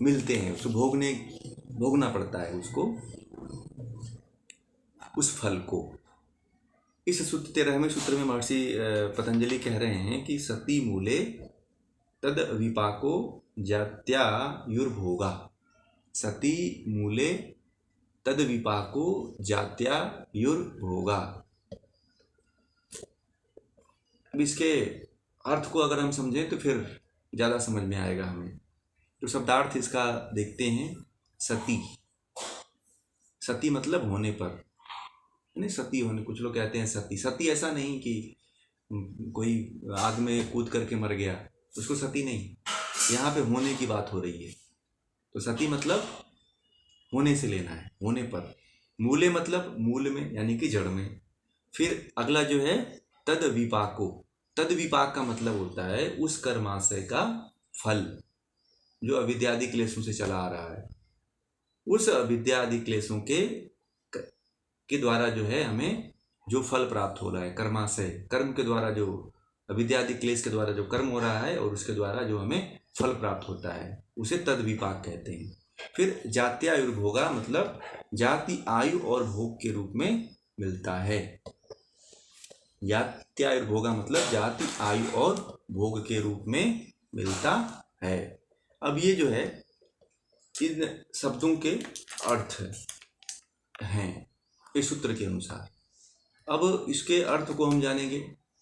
मिलते हैं, उसको भोगना पड़ता है उसको, उस फल को। इस सूत्र 13वें सूत्र में महर्षि पतंजलि कह रहे हैं कि सती मूले तद विपाको जात्यायुर्भोगा। सती मूले तद विपाको जात्यायुर्भोगा। अब इसके अर्थ को अगर हम समझें तो फिर ज़्यादा समझ में आएगा हमें। तो शब्दार्थ इसका देखते हैं। सती, सती मतलब होने पर, नहीं सती होने, कुछ लोग कहते हैं सती। सती ऐसा नहीं कि कोई आग में कूद करके मर गया, उसको सती नहीं, यहाँ पे होने की बात हो रही है। तो सती मतलब होने से लेना है, होने पर। मूले मतलब मूल में, यानी कि जड़ में। फिर अगला जो है तद विपाको। तद विपाक का मतलब होता है उस कर्माशय का फल जो अविद्यादि क्लेशों से चला आ रहा है। उस अविद्यादि क्लेशों के द्वारा जो है हमें जो फल प्राप्त हो रहा है, कर्माशय, कर्म के द्वारा, जो अविद्यादि क्लेश के द्वारा जो कर्म हो रहा है और उसके द्वारा जो हमें फल प्राप्त होता है, उसे तद विपाक कहते हैं। फिर जात्यायुर्भोगा मतलब जाति, आयु और भोग के रूप में मिलता है। जात्यायुर्भोगा मतलब जाति, आयु और भोग के रूप में मिलता है। अब ये जो है इन शब्दों के अर्थ हैं इस सूत्र के अनुसार। अब इसके अर्थ को हम जानेंगे,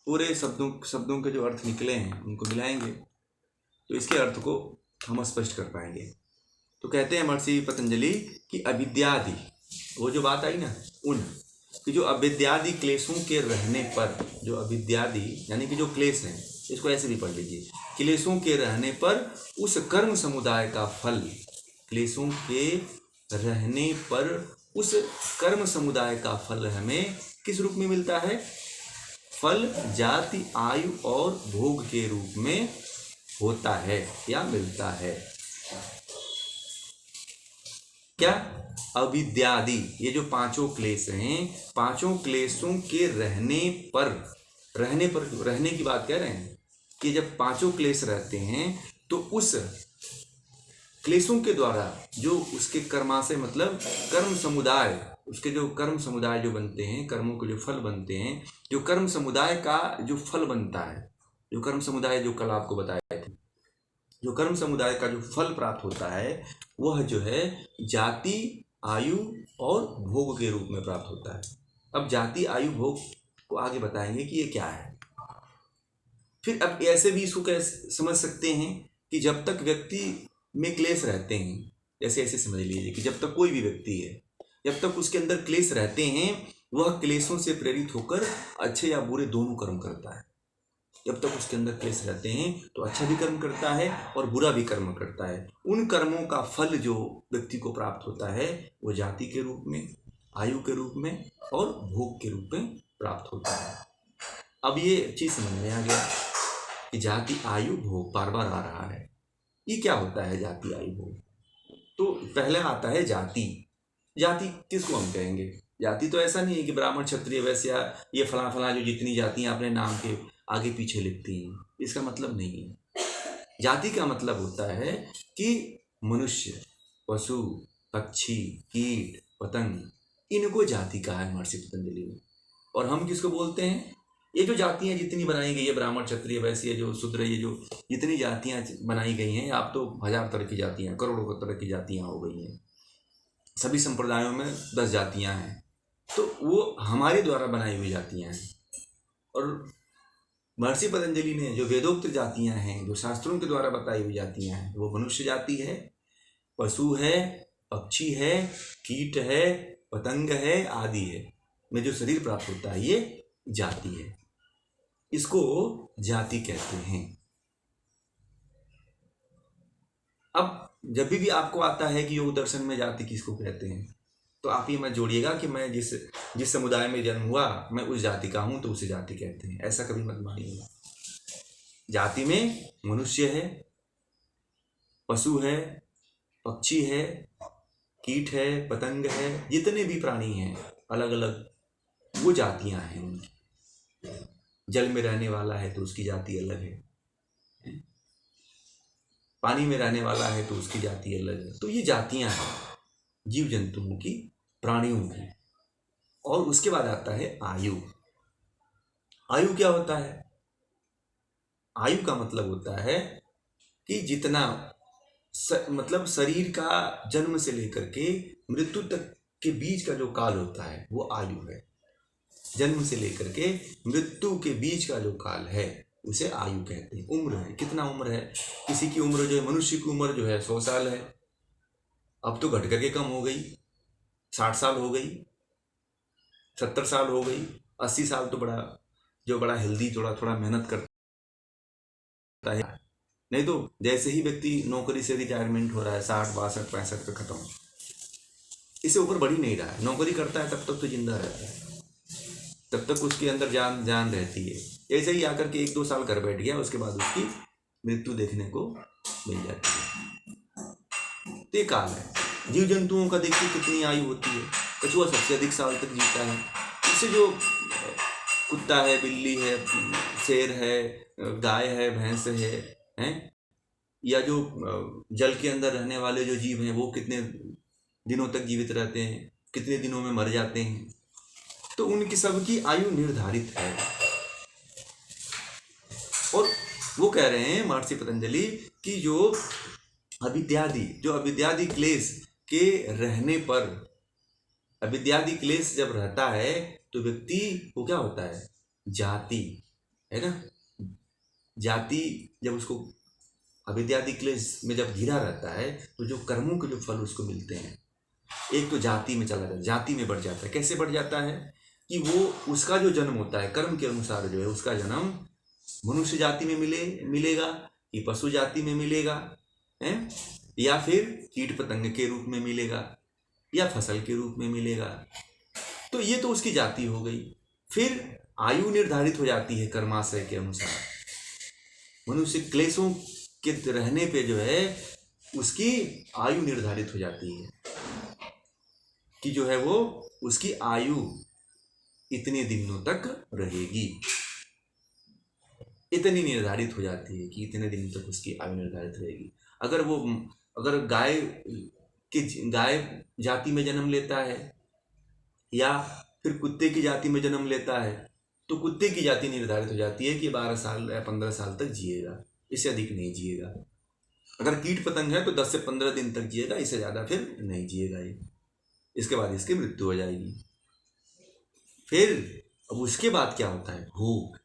पूरे शब्दों के जो अर्थ निकले हैं उनको मिलाएंगे तो इसके अर्थ को हम स्पष्ट कर पाएंगे। तो कहते हैं महर्षि पतंजलि कि अविद्यादि, वो जो बात आई ना, उन कि जो अविद्यादि क्लेशों के रहने पर, जो अविद्यादि यानी कि जो क्लेश हैं, इसको ऐसे भी पढ़ लीजिए, क्लेशों के रहने पर उस कर्म समुदाय का फल, क्लेशों के रहने पर उस कर्म समुदाय का फल हमें किस रूप में मिलता है? फल जाति, आयु और भोग के रूप में होता है या मिलता है। क्या? अविद्यादि, ये जो पांचों क्लेश हैं, पांचों क्लेशों के रहने पर, रहने की बात कह रहे हैं कि जब पांचों क्लेश रहते हैं तो उस क्लेशों के द्वारा जो उसके कर्माशय मतलब कर्म समुदाय, उसके जो कर्म समुदाय जो बनते हैं, कर्मों के जो फल बनते हैं, जो कर्म समुदाय का जो फल बनता है, जो कर्म समुदाय जो कल आपको बताए थे, जो कर्म समुदाय का जो फल प्राप्त होता है वह जो है जाति, आयु और भोग के रूप में प्राप्त होता है। अब जाति, आयु, भोग को आगे बताएंगे कि ये क्या है। फिर अब ऐसे भी इसको कैसे समझ सकते हैं कि जब तक व्यक्ति में क्लेश रहते हैं, जैसे ऐसे समझ लीजिए कि जब तक कोई भी व्यक्ति है, जब तक उसके अंदर क्लेश रहते हैं, वह क्लेशों से प्रेरित होकर अच्छे या बुरे दोनों कर्म करता है। जब तक उसके अंदर क्लेश रहते हैं तो अच्छा भी कर्म करता है और बुरा भी कर्म करता है। उन कर्मों का फल जो व्यक्ति को प्राप्त होता है वो जाति के रूप में, आयु के रूप में और भोग के रूप में प्राप्त होता है। अब ये चीज समझ में आ गया कि जाति, आयु, भोग बार बार आ रहा है। ये क्या होता है जाति, आयु, भोग? तो पहले आता है जाति। जाति किसको हम कहेंगे? जाति तो ऐसा नहीं है कि ब्राह्मण, क्षत्रिय, वैश्य, ये फला फला जो जितनी जातियां अपने नाम के आगे पीछे लिखती हैं, इसका मतलब नहीं है। जाति का मतलब होता है कि मनुष्य, पशु, पक्षी, कीट, पतंग, इनको जाति कहा है महर्षि पतंजलि ने। और हम किसको बोलते हैं? ये जो जातियां जितनी बनाई गई है, ब्राह्मण, क्षत्रिय, वैश्य, जो शूद्र, ये जो जितनी जातियां बनाई गई हैं, आप तो 1000 तरह की जातियां, करोड़ों तरह की जातियां हो गई हैं। सभी संप्रदायों में 10 जातियां हैं, तो वो हमारे द्वारा बनाई हुई जातियां हैं। और महर्षि पतंजलि ने जो वेदोक्त जातियां हैं, जो शास्त्रों के द्वारा बताई हुई जातियां हैं, वो मनुष्य जाति है, पशु है, पक्षी है, कीट है, पतंग है, आदि है, में जो शरीर प्राप्त होता है ये जाति है। इसको जाति कहते हैं। अब जब भी आपको आता है कि योग दर्शन में जाति किसको कहते हैं, तो आप ये मत जोड़िएगा कि मैं जिस समुदाय में जन्म हुआ मैं उस जाति का हूं तो उसे जाति कहते हैं, ऐसा कभी मत मानिएगा। जाति में मनुष्य है, पशु है, पक्षी है, कीट है, पतंग है, जितने भी प्राणी हैं अलग अलग, वो जातियां हैं उनकी। जल में रहने वाला है तो उसकी जाति अलग है, पानी में रहने वाला है तो उसकी जाति अलग है। तो ये जातियां हैं जीव जंतुओं की, प्राणियों की। और उसके बाद आता है आयु। आयु क्या होता है? आयु का मतलब होता है कि जितना मतलब शरीर का जन्म से लेकर के मृत्यु तक के बीच का जो काल होता है वो आयु है। जन्म से लेकर के मृत्यु के बीच का जो काल है उसे आयु कहते हैं। उम्र है, कितना उम्र है? किसी की उम्र जो है, मनुष्य की उम्र जो है 100 साल है, अब तो घट करके कम हो गई, 60 साल हो गई, 70 साल हो गई, 80 साल तो बड़ा हेल्दी, थोड़ा थोड़ा मेहनत करता है। नहीं तो जैसे ही व्यक्ति नौकरी से रिटायरमेंट हो रहा है 60, 62, 65 पे खत्म, इससे ऊपर बढ़ ही नहीं रहा है। नौकरी करता है तब तक तो जिंदा रहता है, तब तक उसके अंदर जान रहती है। ऐसे ही आकर के 1-2 साल घर बैठ गया, उसके बाद उसकी मृत्यु देखने को मिल जाती है। तो ये काल है। जीव जंतुओं का देखिए कितनी आयु होती है। कछुआ सबसे अधिक साल तक जीता है। इससे जो कुत्ता है, बिल्ली है, शेर है, गाय है, भैंस हैं, या जो जल के अंदर रहने वाले जो जीव हैं वो कितने दिनों तक जीवित रहते हैं, कितने दिनों में मर जाते हैं। तो उनकी सबकी आयु निर्धारित है। और वो कह रहे हैं महर्षि पतंजलि कि जो अविद्यादि क्लेश के रहने पर, अविद्यादि क्लेश जब रहता है तो व्यक्ति को क्या होता है? जाति है ना। जाति जब उसको अविद्यादि क्लेश में जब घिरा रहता है तो जो कर्मों के जो फल उसको मिलते हैं, एक तो जाति में चला जाता है, जाति में बढ़ जाता है। कैसे बढ़ जाता है? कि वो उसका जो जन्म होता है कर्म के अनुसार जो है, उसका जन्म मनुष्य जाति में मिलेगा, कि पशु जाति में मिलेगा, है, या फिर कीट पतंग के रूप में मिलेगा, या फसल के रूप में मिलेगा। तो ये तो उसकी जाति हो गई। फिर आयु निर्धारित हो जाती है कर्माशय के अनुसार। मनुष्य क्लेशों के रहने पे जो है उसकी आयु निर्धारित हो जाती है कि जो है वो उसकी आयु इतने दिनों तक रहेगी। इतनी निर्धारित हो जाती है कि इतने दिन तक उसकी आयु निर्धारित रहेगी। अगर गाय जाति में जन्म लेता है या फिर कुत्ते की जाति में जन्म लेता है तो कुत्ते की जाति निर्धारित हो जाती है कि 12 साल या 15 साल तक जिएगा, इससे अधिक नहीं जिएगा। अगर कीट पतंग है तो 10 से 15 दिन तक जिएगा, इससे ज़्यादा फिर नहीं जिएगा ये। इसके बाद इसकी मृत्यु हो जाएगी। फिर अब उसके बाद क्या होता है? भोग।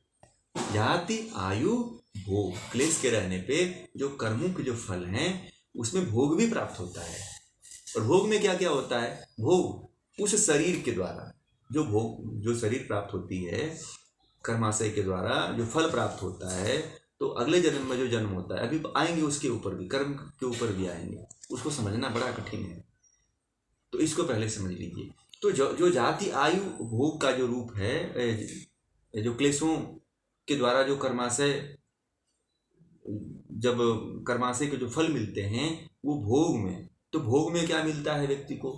जाति, आयु, भोग। क्लेश के रहने पे जो कर्मों के जो फल हैं उसमें भोग भी प्राप्त होता है। और भोग में क्या क्या होता है? भोग उस शरीर के द्वारा जो शरीर प्राप्त होती है कर्माशय के द्वारा जो फल प्राप्त होता है, तो अगले जन्म में जो जन्म होता है, अभी आएंगे उसके ऊपर भी, कर्म के ऊपर भी आएंगे। उसको समझना बड़ा कठिन है, तो इसको पहले समझ लीजिए। तो जो जाति, आयु, भोग का जो रूप है, जो क्लेशों के द्वारा जो कर्माशय के जो फल मिलते हैं वो भोग में। तो भोग में क्या मिलता है व्यक्ति को?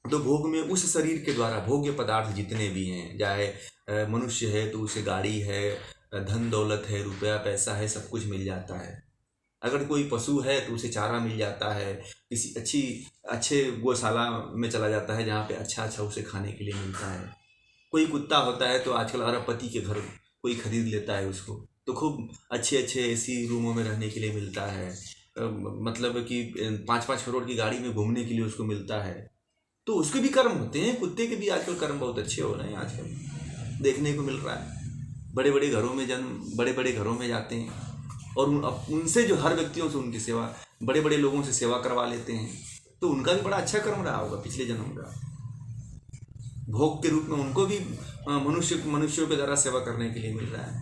तो भोग में उस शरीर के द्वारा भोग्य पदार्थ जितने भी हैं, चाहे मनुष्य है तो उसे गाड़ी है, धन दौलत है, रुपया पैसा है, सब कुछ मिल जाता है। अगर कोई पशु है तो उसे चारा मिल जाता है, किसी अच्छे गौशाला में चला जाता है जहाँ पे अच्छा उसे खाने के लिए मिलता है। कोई कुत्ता होता है तो आजकल अरबपति के घर कोई खरीद लेता है उसको, तो खूब अच्छे एसी रूमों में रहने के लिए मिलता है। मतलब कि 5-5 करोड़ की गाड़ी में घूमने के लिए उसको मिलता है। तो उसके भी कर्म होते हैं। कुत्ते के भी आजकल कर्म बहुत अच्छे हो रहे हैं, आजकल देखने को मिल रहा है। बड़े बड़े घरों में जाते हैं और उनसे जो हर व्यक्तियों से उनकी सेवा, बड़े बड़े लोगों से सेवा करवा लेते हैं। तो उनका भी बड़ा अच्छा कर्म रहा होगा पिछले जन्म का। भोग के रूप में उनको भी मनुष्यों के द्वारा सेवा करने के लिए मिल रहा है।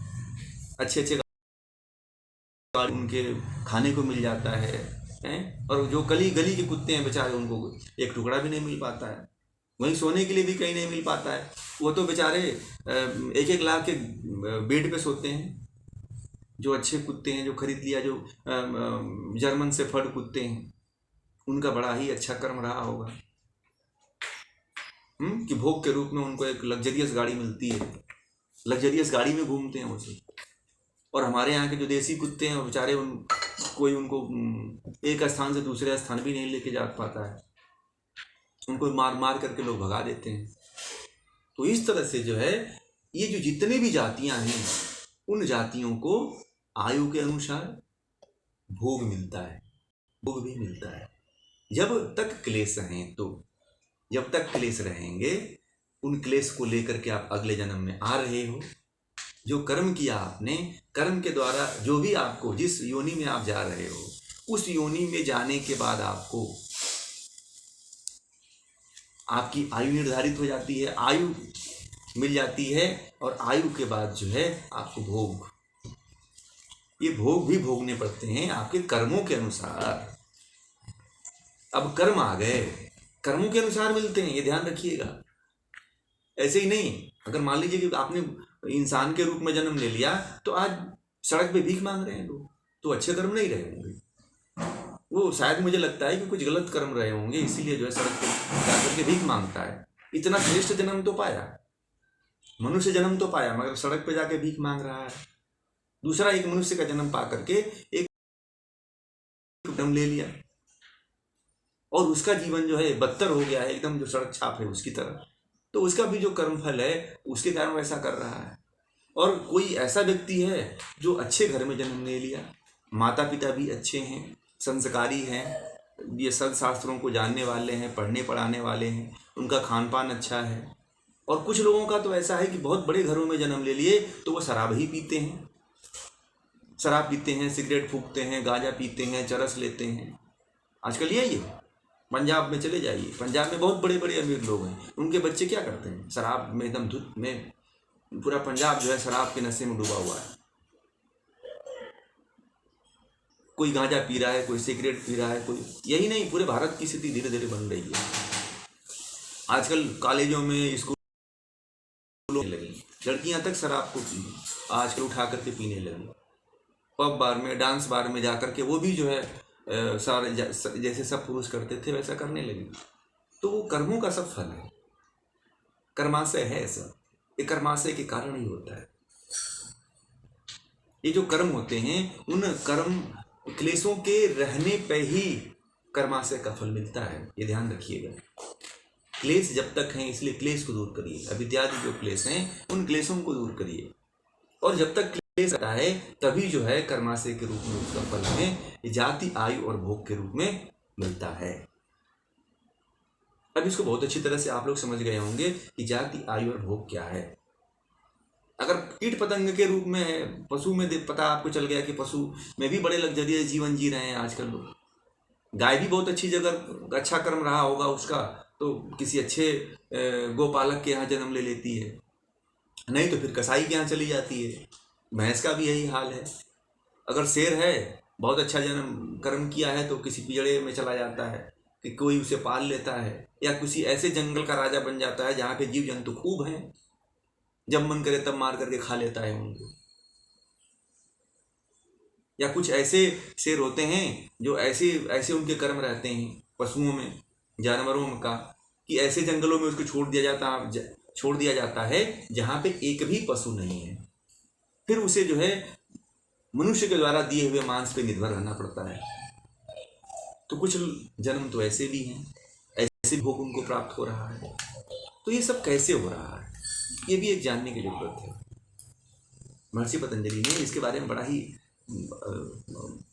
अच्छे उनके खाने को मिल जाता है, और जो गली के कुत्ते हैं बेचारे, उनको एक टुकड़ा भी नहीं मिल पाता है। वहीं सोने के लिए भी कहीं नहीं मिल पाता है। वो तो बेचारे 1-1 लाख के बेड पे सोते हैं। जो अच्छे कुत्ते हैं, जो खरीद लिया, जो जर्मन से फर्ड कुत्ते हैं, उनका बड़ा ही अच्छा कर्म रहा होगा कि भोग के रूप में उनको एक लग्जरियस गाड़ी मिलती है, लग्जरियस गाड़ी में घूमते हैं वो सब। और हमारे यहाँ के जो देसी कुत्ते हैं वो बेचारे कोई उनको एक स्थान से दूसरे स्थान भी नहीं लेके जा पाता है, उनको मार मार करके लोग भगा देते हैं। तो इस तरह से जो है ये जो जितने भी जातियां हैं उन जातियों को आयु के अनुसार भोग मिलता है, भोग भी मिलता है। जब तक क्लेश हैं, तो जब तक क्लेश रहेंगे उन क्लेश को लेकर के आप अगले जन्म में आ रहे हो। जो कर्म किया आपने, कर्म के द्वारा जो भी आपको जिस योनि में आप जा रहे हो उस योनि में जाने के बाद आपको आपकी आयु निर्धारित हो जाती है, आयु मिल जाती है और आयु के बाद जो है आपको भोग, ये भोग भी भोगने पड़ते हैं आपके कर्मों के अनुसार। अब कर्म आ गए, कर्मों के अनुसार मिलते हैं, ये ध्यान रखिएगा। ऐसे ही नहीं, अगर मान लीजिए कि आपने इंसान के रूप में जन्म ले लिया तो आज सड़क पे भीख मांग रहे हैं लोग, तो अच्छे कर्म नहीं रहे होंगे, वो शायद मुझे लगता है कि कुछ गलत कर्म रहे होंगे, इसीलिए जो है सड़क पे जाकर के भीख मांगता है। इतना श्रेष्ठ जन्म तो पाया, मनुष्य जन्म तो पाया, मगर सड़क पे जाके भीख मांग रहा है। दूसरा एक मनुष्य का जन्म पा करके एक जन्म ले लिया और उसका जीवन जो है बदतर हो गया है, एकदम जो सड़क छाप है उसकी तरह। तो उसका भी जो कर्मफल है उसके कारण वैसा कर रहा है। और कोई ऐसा व्यक्ति है जो अच्छे घर में जन्म ले लिया, माता पिता भी अच्छे हैं, संस्कारी हैं, ये सदशास्त्रों को जानने वाले हैं, पढ़ने पढ़ाने वाले हैं, उनका खान पान अच्छा है। और कुछ लोगों का तो ऐसा है कि बहुत बड़े घरों में जन्म ले लिए तो वो शराब ही पीते हैं, शराब पीते हैं, सिगरेट फूकते हैं, गांजा पीते हैं, चरस लेते हैं। आजकल यही है, पंजाब में चले जाइए, पंजाब में बहुत बड़े बड़े अमीर लोग हैं, उनके बच्चे क्या करते हैं, शराब में एकदम धुत में, पूरा पंजाब जो है शराब के नशे में डूबा हुआ है। कोई गांजा पी रहा है, कोई सिगरेट पी रहा है, कोई, यही नहीं पूरे भारत की स्थिति धीरे धीरे बन रही है। आजकल कॉलेजों में, स्कूलों में लगी लड़कियां तक शराब को आजकल उठा करके पीने लगी, पब बार में, डांस बार में जाकर के वो भी जो है सारे जैसे सब पुरुष करते थे वैसा करने लगी। तो वो कर्मों का सब फल है, कर्माशय है ऐसा, ये कर्माशय के कारण ही होता है। ये जो कर्म होते हैं उन कर्म क्लेशों के रहने पे ही कर्माशय का फल मिलता है, ये ध्यान रखिएगा। क्लेश जब तक हैं इसलिए क्लेश को दूर करिए, अविद्यादि जो क्लेश हैं उन क्लेशों को दूर करिए। और जब तक क्लेश आता है तभी जो है कर्माशय के रूप में उसका फल हमें जाति, आयु और भोग के रूप में मिलता है। अब इसको बहुत अच्छी तरह से आप लोग समझ गए होंगे कि जाति, आयु और भोग क्या है। अगर कीट पतंग के रूप में है, पशु में पता आपको चल गया कि पशु में भी बड़े लग्जरियस जीवन जी रहे हैं आजकल लोग। गाय भी बहुत अच्छी जगह, अच्छा कर्म रहा होगा उसका, तो किसी अच्छे गोपालक के यहाँ जन्म ले लेती है, नहीं तो फिर कसाई के यहाँ चली जाती है। भैंस का भी यही हाल है। अगर शेर है, बहुत अच्छा जन्म कर्म किया है, तो किसी पिंजड़े में चला जाता है कि कोई उसे पाल लेता है, या किसी ऐसे जंगल का राजा बन जाता है जहाँ पे जीव जंतु खूब हैं, जब मन करे तब मार करके खा लेता है उनको। या कुछ ऐसे शेर होते हैं जो ऐसे उनके कर्म रहते हैं पशुओं में, जानवरों का, कि ऐसे जंगलों में उसको छोड़ दिया जाता है जहाँ पे एक भी पशु नहीं है, फिर उसे जो है मनुष्य के द्वारा दिए हुए मांस पे निर्भर रहना पड़ता है। तो कुछ जन्म तो ऐसे भी हैं, ऐसे भोग उनको प्राप्त हो रहा है। तो ये सब कैसे हो रहा है, ये भी एक जानने की जरूरत है। महर्षि पतंजलि ने इसके बारे में बड़ा ही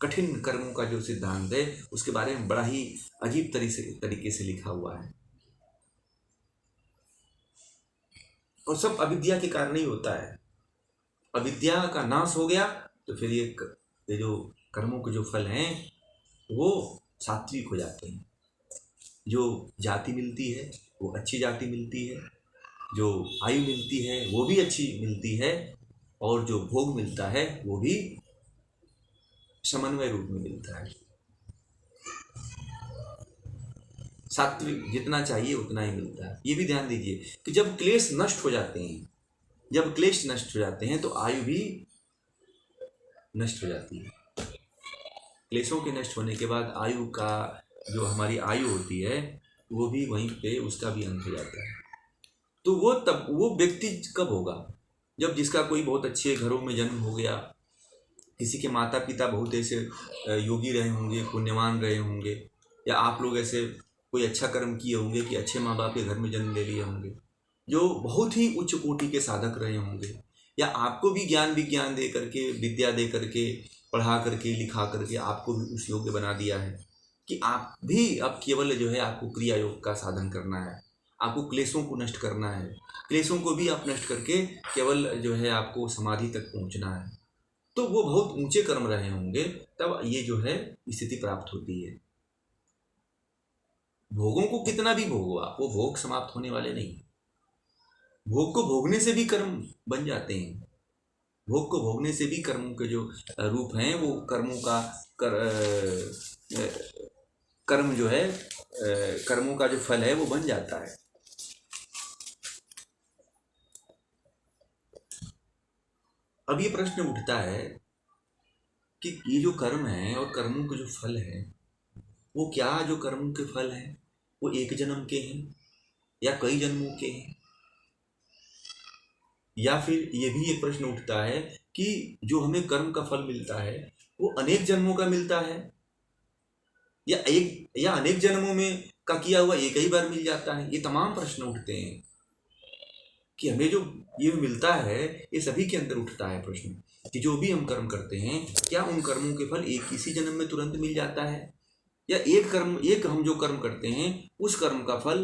कठिन कर्मों का जो सिद्धांत है उसके बारे में बड़ा ही अजीब तरीके से लिखा हुआ है। और सब अविद्या के कारण ही होता है। अविद्या का नाश हो गया तो फिर ये जो कर्मों के जो फल हैं वो सात्विक हो जाते हैं। जो जाति मिलती है वो अच्छी जाति मिलती है, जो आयु मिलती है वो भी अच्छी मिलती है, और जो भोग मिलता है वो भी समन्वय रूप में मिलता है। सात्विक जितना चाहिए उतना ही मिलता है। ये भी ध्यान दीजिए कि जब क्लेश नष्ट हो जाते हैं, जब क्लेश नष्ट हो जाते हैं तो आयु भी नष्ट हो जाती है। क्लेशों के नष्ट होने के बाद आयु का जो हमारी आयु होती है वो भी वहीं पे उसका भी अंत हो जाता है। तो वो व्यक्ति कब होगा, जब जिसका कोई बहुत अच्छे घरों में जन्म हो गया, किसी के माता पिता बहुत ऐसे योगी रहे होंगे, पुण्यवान रहे होंगे, या आप लोग ऐसे कोई अच्छा कर्म किए होंगे कि अच्छे माँ बाप के घर में जन्म ले लिए होंगे, जो बहुत ही उच्च कोटि के साधक रहे होंगे, या आपको भी ज्ञान विज्ञान दे करके, विद्या दे करके, पढ़ा करके, लिखा करके आपको भी उस योग्य बना दिया है कि आप भी अब केवल जो है आपको क्रिया योग का साधन करना है, आपको क्लेशों को नष्ट करना है, क्लेशों को भी आप नष्ट करके केवल जो है आपको समाधि तक पहुंचना है। तो वो बहुत ऊंचे कर्म रहे होंगे, तब ये जो है स्थिति प्राप्त होती है। भोगों को कितना भी भोगो आप, वो भोग समाप्त होने वाले नहीं। भोग को भोगने से भी कर्म बन जाते हैं। भोग को भोगने से भी कर्मों के जो रूप हैं, वो कर्मों का कर्म जो है, कर्मों का जो फल है वो बन जाता है। अब ये प्रश्न उठता है कि ये जो कर्म है और कर्मों के जो फल है, वो क्या जो कर्मों के फल हैं वो एक जन्म के हैं या कई जन्मों के हैं, या फिर ये भी एक प्रश्न उठता है कि जो हमें कर्म का फल मिलता है वो अनेक जन्मों का मिलता है, या अनेक जन्मों में का किया हुआ एक ही बार मिल जाता है। ये तमाम प्रश्न उठते हैं कि हमें जो ये मिलता है, ये सभी के अंदर उठता है प्रश्न कि जो भी हम कर्म करते हैं, क्या उन कर्मों के फल एक किसी जन्म में तुरंत मिल जाता है, या एक हम जो कर्म करते हैं उस कर्म का फल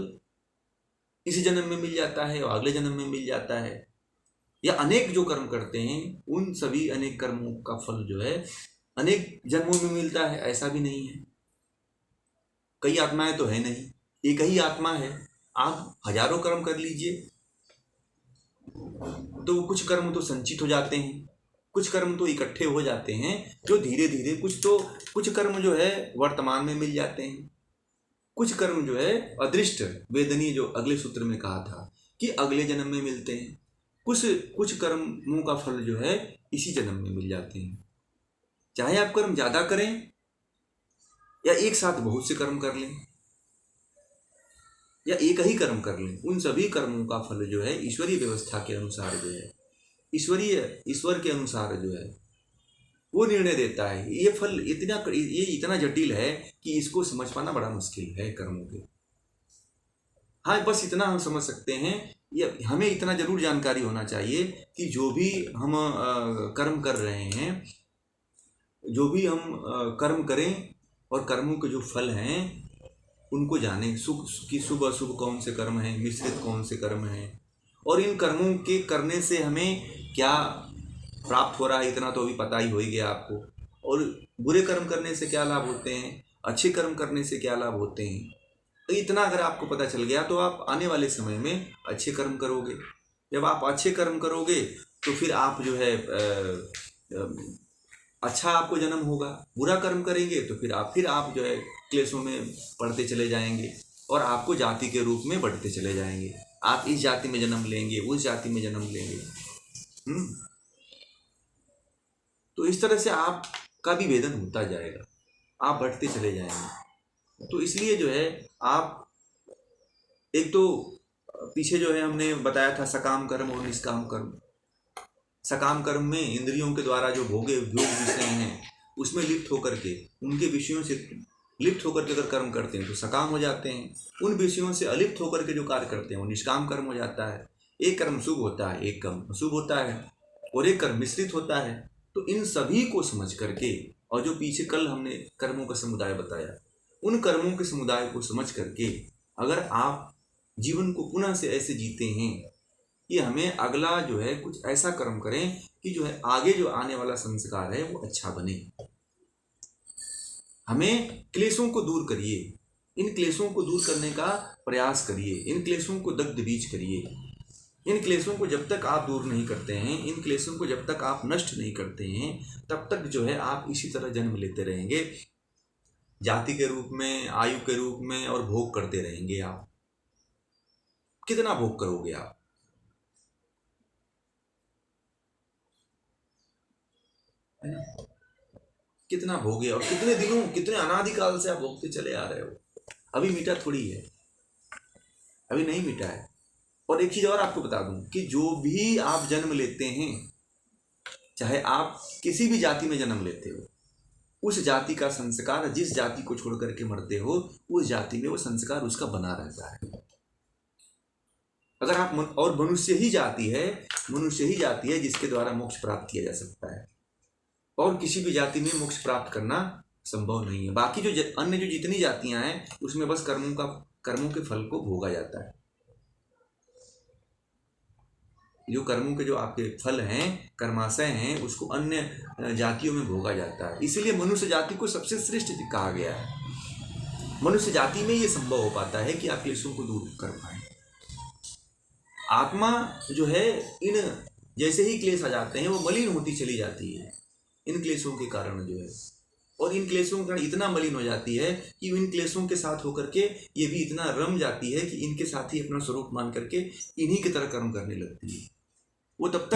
इसी जन्म में मिल जाता है और अगले जन्म में मिल जाता है, या अनेक जो कर्म करते हैं उन सभी अनेक कर्मों का फल जो है अनेक जन्मों में मिलता है। ऐसा भी नहीं है। कई आत्माएं तो है नहीं, एक ही आत्मा है। आप हजारों कर्म कर लीजिए तो कुछ कर्म तो संचित हो जाते हैं, कुछ कर्म तो इकट्ठे हो जाते हैं, जो धीरे धीरे कुछ कर्म जो है वर्तमान में मिल जाते हैं, कुछ कर्म जो है अदृष्ट वेदनीय, जो अगले सूत्र में कहा था कि अगले जन्म में मिलते हैं। कुछ कर्मों का फल जो है इसी जन्म में मिल जाते हैं। चाहे आप कर्म ज्यादा करें या एक साथ बहुत से कर्म कर लें या एक ही कर्म कर लें, उन सभी कर्मों का फल जो है ईश्वरीय व्यवस्था के अनुसार जो है, ईश्वर के अनुसार जो है वो निर्णय देता है। ये इतना जटिल है कि इसको समझ पाना बड़ा मुश्किल है कर्मों के। हाँ, बस इतना हम समझ सकते हैं, ये हमें इतना जरूर जानकारी होना चाहिए कि जो भी हम कर्म कर रहे हैं, जो भी हम कर्म करें और कर्मों के जो फल हैं उनको जानें, शुभ अशुभ कौन से कर्म हैं, मिश्रित कौन से कर्म हैं, और इन कर्मों के करने से हमें क्या प्राप्त हो रहा है, इतना तो अभी पता ही हो ही गया आपको। और बुरे कर्म करने से क्या लाभ होते हैं, अच्छे कर्म करने से क्या लाभ होते हैं, तो इतना अगर आपको पता चल गया तो आप आने वाले समय में अच्छे कर्म करोगे। जब आप अच्छे कर्म करोगे तो फिर आप जो है अच्छा आपको जन्म होगा। बुरा कर्म करेंगे तो फिर आप जो है क्लेशों में पढ़ते चले जाएंगे और आपको जाति के रूप में बढ़ते चले जाएंगे। आप इस जाति में जन्म लेंगे, उस जाति में जन्म लेंगे। तो इस तरह से आपका भी वेदन होता जाएगा, आप बढ़ते चले जाएंगे। तो इसलिए जो है आप एक तो पीछे जो है हमने बताया था सकाम कर्म और निष्काम कर्म। सकाम कर्म में इंद्रियों के द्वारा जो भोग विषय हैं उसमें लिप्त होकर के, उनके विषयों से लिप्त होकर के अगर कर्म करते हैं तो सकाम हो जाते हैं। उन विषयों से अलिप्त होकर के जो कार्य करते हैं वो निष्काम कर्म हो जाता है। एक कर्म शुभ होता है, एक कर्म अशुभ होता है, और एक कर्म मिश्रित होता है। तो इन सभी को समझ करके, और जो पीछे कल हमने कर्मों का समुदाय बताया, उन कर्मों के समुदाय को समझ करके अगर आप जीवन को पुनः से ऐसे जीते हैं कि हमें अगला जो है कुछ ऐसा कर्म करें कि जो है आगे जो आने वाला संस्कार है वो अच्छा बने। हमें क्लेशों को दूर करिए, इन क्लेशों को दूर करने का प्रयास करिए, इन क्लेशों को दग्ध बीज करिए। इन क्लेशों को जब तक आप दूर नहीं करते हैं, इन क्लेशों को जब तक आप नष्ट नहीं करते हैं, तब तक जो है आप इसी तरह जन्म लेते रहेंगे, जाति के रूप में, आयु के रूप में, और भोग करते रहेंगे। आप कितना भोग करोगे आप? है ना? कितना भोगे, और कितने दिनों, कितने अनादिकाल से आप भोगते चले आ रहे हो। अभी मीठा थोड़ी है, अभी नहीं मीठा है। और एक चीज और आपको बता दूं कि जो भी आप जन्म लेते हैं चाहे आप किसी भी जाति में जन्म लेते हो, उस जाति का संस्कार, जिस जाति को छोड़ करके मरते हो उस जाति में वो संस्कार उसका बना रहता है। अगर आप और मनुष्य ही जाति है जिसके द्वारा मोक्ष प्राप्त किया जा सकता है, और किसी भी जाति में मोक्ष प्राप्त करना संभव नहीं है। बाकी जो अन्य जो जितनी जातियां हैं उसमें बस कर्मों के फल को भोगा जाता है। जो कर्मों के जो आपके फल हैं, कर्माशय हैं, उसको अन्य जातियों में भोगा जाता है। इसीलिए मनुष्य जाति को सबसे श्रेष्ठ कहा गया है। मनुष्य जाति में ये संभव हो पाता है कि आप क्लेशों को दूर कर पाए। आत्मा जो है, इन जैसे ही क्लेश आ जाते हैं वो मलिन होती चली जाती है इन क्लेशों के कारण जो है, और इन क्लेशों के कारण इतना मलिन हो जाती है कि इन क्लेशों के साथ होकर के ये भी इतना रम जाती है कि इनके साथ ही अपना स्वरूप मान करके इन्हीं की तरह कर्म करने लगती है। वो तब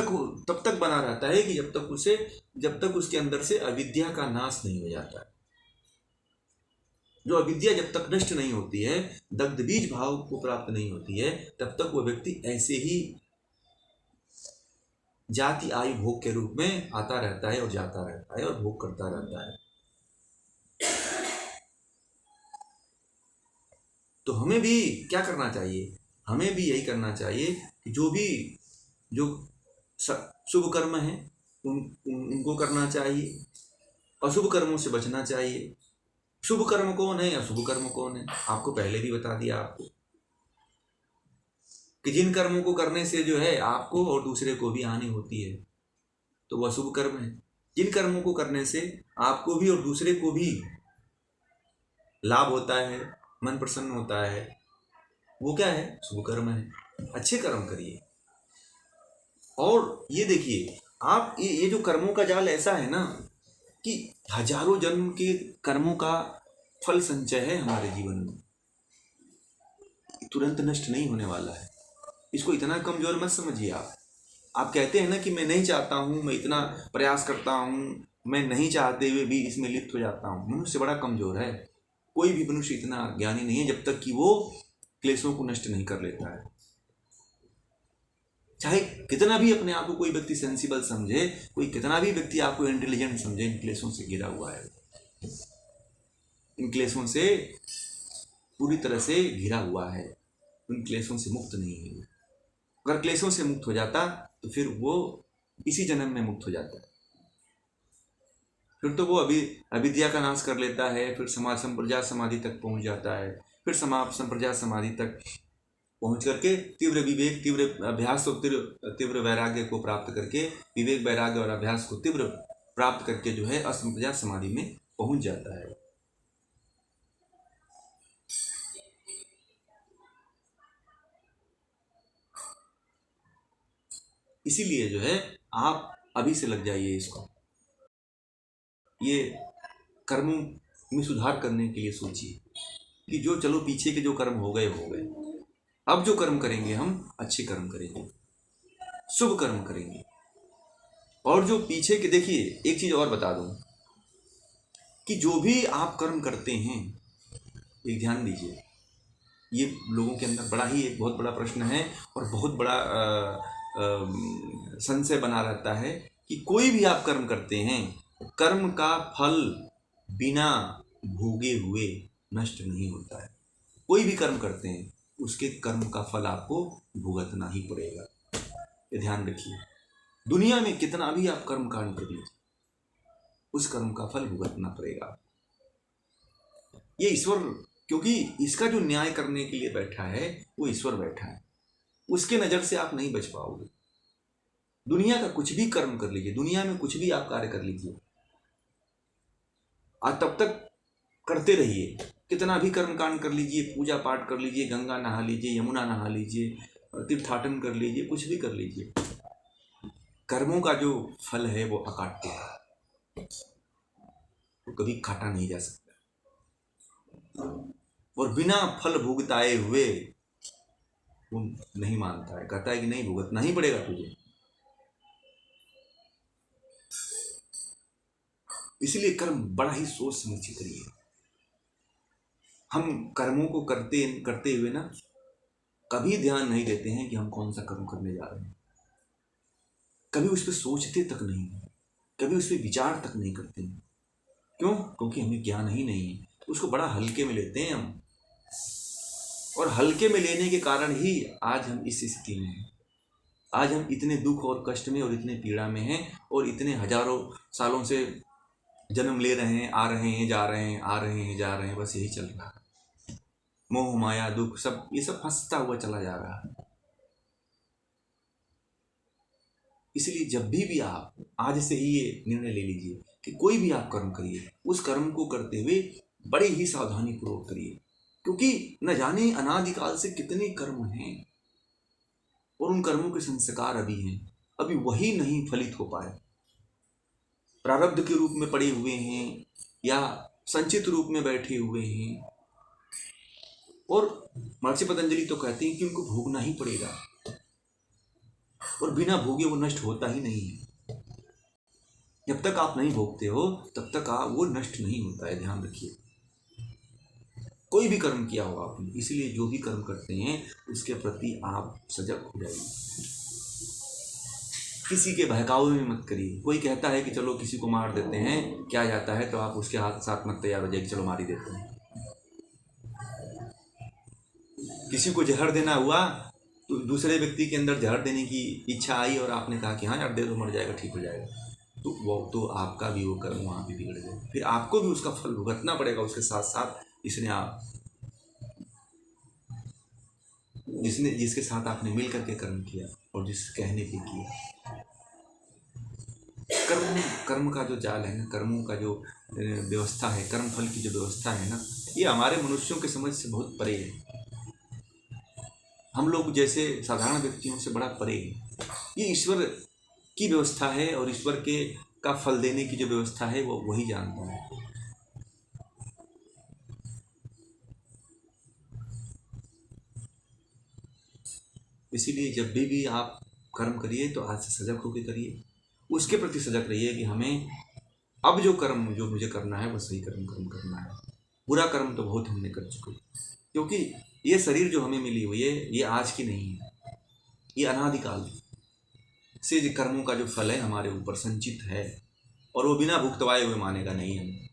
तक बना रहता है कि जब तक उसके अंदर से अविद्या का नाश नहीं हो जाता है। जो अविद्या जब तक नष्ट नहीं होती है, दग्ध बीज भाव को प्राप्त नहीं होती है, तब तक वो व्यक्ति ऐसे ही जाति आयु भोग के रूप में आता रहता है और जाता रहता है और भोग करता रहता है। तो हमें भी क्या करना चाहिए? हमें भी यही करना चाहिए कि जो शुभ कर्म है उनको करना चाहिए, अशुभ कर्मों से बचना चाहिए। शुभ कर्म कौन है, अशुभ कर्म कौन है, आपको पहले भी बता दिया आपको कि जिन कर्मों को करने से जो है आपको और दूसरे को भी हानि होती है तो वह अशुभ कर्म है। जिन कर्मों को करने से आपको भी और दूसरे को भी लाभ होता है, मन प्रसन्न होता है, वो क्या है? शुभ कर्म है। अच्छे कर्म करिए। और ये देखिए, आप ये जो कर्मों का जाल ऐसा है ना कि हजारों जन्म के कर्मों का फल संचय है हमारे जीवन में, तुरंत नष्ट नहीं होने वाला है। इसको इतना कमजोर मत समझिए। आप कहते हैं ना कि मैं नहीं चाहता हूँ, मैं इतना प्रयास करता हूँ, मैं नहीं चाहते हुए भी इसमें लिप्त हो जाता हूँ। मनुष्य बड़ा कमजोर है। कोई भी मनुष्य इतना ज्ञानी नहीं है जब तक कि वो क्लेशों को नष्ट नहीं कर लेता है। चाहे कितना भी अपने आप को कोई व्यक्ति सेंसिबल समझे, कोई कितना भी व्यक्ति आपको इंटेलिजेंट समझे, इन क्लेशों से घिरा हुआ है, इन क्लेशों से पूरी तरह से घिरा हुआ है, उन क्लेशों से मुक्त नहीं है। अगर क्लेशों से मुक्त हो जाता तो फिर वो इसी जन्म में मुक्त हो जाता है। फिर तो वो अविद्या का नाश कर लेता है, फिर संप्रजात समाधि तक पहुंच जाता है, फिर संप्रजात समाधि तक पहुंच करके तीव्र विवेक, तीव्र अभ्यास और तीव्र वैराग्य को प्राप्त करके, विवेक वैराग्य और अभ्यास को तीव्र प्राप्त करके जो है असंप्रजात समाधि में पहुंच जाता है। इसीलिए जो है आप अभी से लग जाइए इसको, ये कर्मों में सुधार करने के लिए सोचिए कि जो चलो पीछे के जो कर्म हो गए, अब जो कर्म करेंगे हम अच्छे कर्म करेंगे, शुभ कर्म करेंगे। और जो पीछे के, देखिए एक चीज और बता दूं कि जो भी आप कर्म करते हैं, एक ध्यान दीजिए, ये लोगों के अंदर बड़ा ही एक बहुत बड़ा प्रश्न है और बहुत बड़ा संशय बना रहता है कि कोई भी आप कर्म करते हैं, कर्म का फल बिना भोगे हुए नष्ट नहीं होता है। कोई भी कर्म करते हैं उसके कर्म का फल आपको भुगतना ही पड़ेगा। ये ध्यान रखिए। दुनिया में कितना भी आप कर्म कांड कर लीजिए, उस कर्म का फल भुगतना पड़ेगा। ये ईश्वर, क्योंकि इसका जो न्याय करने के लिए बैठा है वो ईश्वर बैठा है, उसके नजर से आप नहीं बच पाओगे। दुनिया का कुछ भी कर्म कर लीजिए, दुनिया में कुछ भी आप कार्य कर लीजिए, आज तब तक करते रहिए, कितना भी कर्म कांड कर लीजिए, पूजा पाठ कर लीजिए, गंगा नहा लीजिए, यमुना नहा लीजिए, तीर्थाटन कर लीजिए, कुछ भी कर लीजिए, कर्मों का जो फल है वो अकाट्य है, वो कभी काटा नहीं जा सकता। और बिना फल भुगताए हुए वो नहीं मानता है, कहता है कि नहीं, भुगतना ही पड़ेगा तुझे। इसलिए कर्म बड़ा ही सोच समझ के करिए। हम कर्मों को करते हुए ना कभी ध्यान नहीं देते हैं कि हम कौन सा कर्म करने जा रहे हैं, कभी उस पर सोचते तक नहीं है। कभी उस पर विचार तक नहीं करते हैं। क्यों? क्योंकि हमें ज्ञान ही नहीं है, उसको बड़ा हल्के में लेते हैं हम, और हल्के में लेने के कारण ही आज हम इस स्थिति में हैं। आज हम इतने दुख और कष्ट में और इतने पीड़ा में हैं, और इतने हजारों सालों से जन्म ले रहे हैं, आ रहे हैं, जा रहे हैं, आ रहे हैं, जा रहे हैं, बस यही चल रहा है। मोह माया दुख सब, ये सब फंसता हुआ चला जा रहा है। इसलिए जब भी आप आज से ही ये निर्णय ले लीजिए कि कोई भी आप कर्म करिए, उस कर्म को करते हुए बड़े ही सावधानी पूर्वक करिए, क्योंकि न जाने अनादिकाल से कितने कर्म हैं और उन कर्मों के संस्कार अभी हैं, अभी वही नहीं फलित हो पाए, प्रारब्ध के रूप में पड़े हुए हैं या संचित रूप में बैठे हुए हैं। और महर्षि पतंजलि तो कहते हैं कि उनको भोगना ही पड़ेगा, और बिना भोगे वो नष्ट होता ही नहीं है। जब तक आप नहीं भोगते हो तब तक वो नष्ट नहीं होता है, ध्यान रखिए। कोई भी कर्म किया हो आपने, इसलिए जो भी कर्म करते हैं उसके प्रति आप सजग हो जाइए। किसी के बहकावे में मत करिए। कोई कहता है कि चलो किसी को मार देते हैं, क्या जाता है, तो आप उसके हाथ साथ मत तैयार हो जाइए, चलो मार ही देते हैं। किसी को जहर देना हुआ तो दूसरे व्यक्ति के अंदर जहर देने की इच्छा आई और आपने कहा कि हाँ यार दे दो, मर जाएगा, ठीक हो जाएगा, तो वो तो आपका भी वो कर्म वहाँ भी बिगड़ गया, फिर आपको भी उसका फल भुगतना पड़ेगा उसके साथ साथ। जिसके साथ आपने मिल करके कर्म किया और जिस कहने पे किया। कर्म का जो जाल है ना, कर्मों का जो व्यवस्था है, कर्म फल की जो व्यवस्था है ना, ये हमारे मनुष्यों के समझ से बहुत परे है। हम लोग जैसे साधारण व्यक्तियों से बड़ा परे है। ये ईश्वर की व्यवस्था है, और ईश्वर के का फल देने की जो व्यवस्था है वो वही जानता है। इसीलिए जब भी आप कर्म करिए तो आज से सजग होकर करिए, उसके प्रति सजग रहिए कि हमें अब जो कर्म जो मुझे करना है वो सही कर्म करना है। बुरा कर्म तो बहुत हमने कर चुके, क्योंकि ये शरीर जो हमें मिली हुई है ये आज की नहीं है, ये अनादिकाल से कर्मों का जो फल है हमारे ऊपर संचित है, और वो बिना भुगतवाए हुए मानेगा नहीं। हमें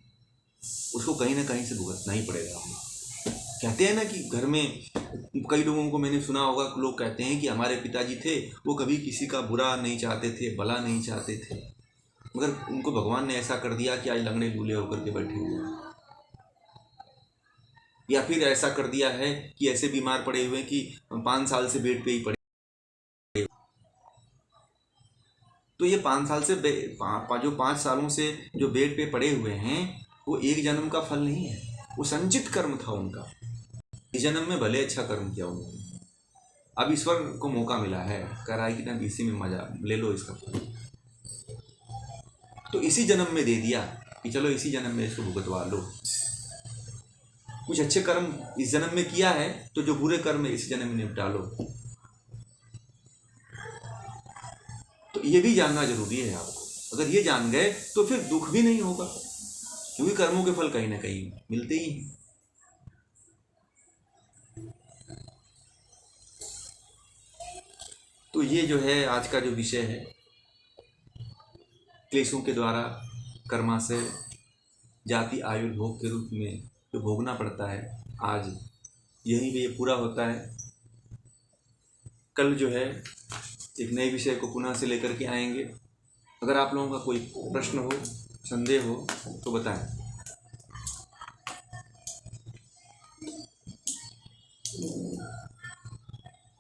उसको कहीं ना कहीं से भुगतना ही पड़ेगा। हमें कहते हैं ना कि घर में कई लोगों को मैंने सुना होगा, लोग कहते हैं कि हमारे पिताजी थे वो कभी किसी का बुरा नहीं चाहते थे, भला नहीं चाहते थे, मगर उनको भगवान ने ऐसा कर दिया कि आज लंगड़े लूले होकर के बैठे हुए हैं, या फिर ऐसा कर दिया है कि ऐसे बीमार पड़े हुए कि 5 साल से बेड पे ही पड़े। तो ये 5 साल से जो 5 सालों से जो बेड पे पड़े हुए हैं वो एक जन्म का फल नहीं है, वो संचित कर्म था उनका। इस जन्म में भले अच्छा कर्म किया उन्होंने, अब ईश्वर को मौका मिला है, कह रहा है कि ना इसी में मजा ले लो इसका फल, तो इसी जन्म में दे दिया कि चलो इसी जन्म में इसको भुगतवा लो। कुछ अच्छे कर्म इस जन्म में किया है तो जो बुरे कर्म है इस जन्म में निपटा लो। तो ये भी जानना जरूरी है आपको। अगर ये जान गए तो फिर दुख भी नहीं होगा, क्योंकि कर्मों के फल कहीं ना कहीं मिलते ही हैं। तो ये जो है आज का जो विषय है, क्लेशों के द्वारा कर्माशय जाति आयु भोग के रूप में जो भोगना पड़ता है, आज यहीं पे ये पूरा होता है। कल जो है एक नए विषय को पुनः से लेकर के आएंगे। अगर आप लोगों का कोई प्रश्न हो, संदेह हो तो बताएं।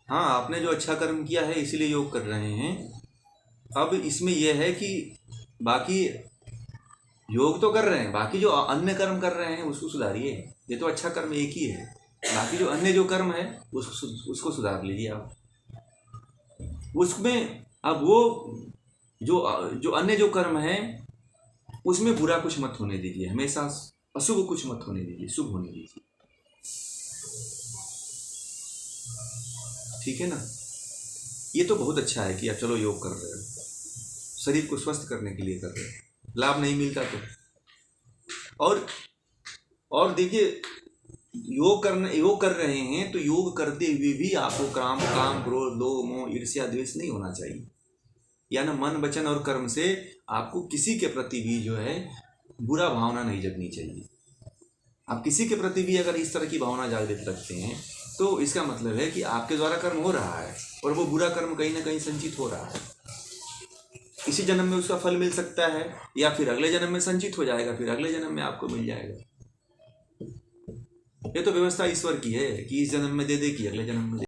हाँ, आपने जो अच्छा कर्म किया है इसीलिए योग कर रहे हैं। अब इसमें यह है कि बाकी योग तो कर रहे हैं, बाकी जो अन्य कर्म कर रहे हैं उसको सुधारिए। ये तो अच्छा कर्म एक ही है, बाकी जो अन्य जो कर्म है उसको सुधार लीजिए आप। उसमें अब वो जो अन्य जो कर्म है उसमें बुरा कुछ मत होने दीजिए, हमेशा अशुभ कुछ मत होने दीजिए, शुभ होने दीजिए, ठीक है ना। ये तो बहुत अच्छा है कि आप चलो योग कर रहे हो, शरीर को स्वस्थ करने के लिए कर रहे हो, लाभ नहीं मिलता तो। और देखिए, योग कर रहे हैं तो योग करते हुए भी आपको काम क्रोध लोभ मोह ईर्ष्या द्वेष नहीं होना चाहिए, या ना मन वचन और कर्म से आपको किसी के प्रति भी जो है बुरा भावना नहीं जगनी चाहिए। आप किसी के प्रति भी अगर इस तरह की भावना जागृत रखते हैं तो इसका मतलब है कि आपके द्वारा कर्म हो रहा है और वो बुरा कर्म कहीं ना कहीं संचित हो रहा है। इसी जन्म में उसका फल मिल सकता है या फिर अगले जन्म में संचित हो जाएगा, फिर अगले जन्म में आपको मिल जाएगा। ये तो व्यवस्था ईश्वर की है कि इस जन्म में दे दे कि अगले जन्म में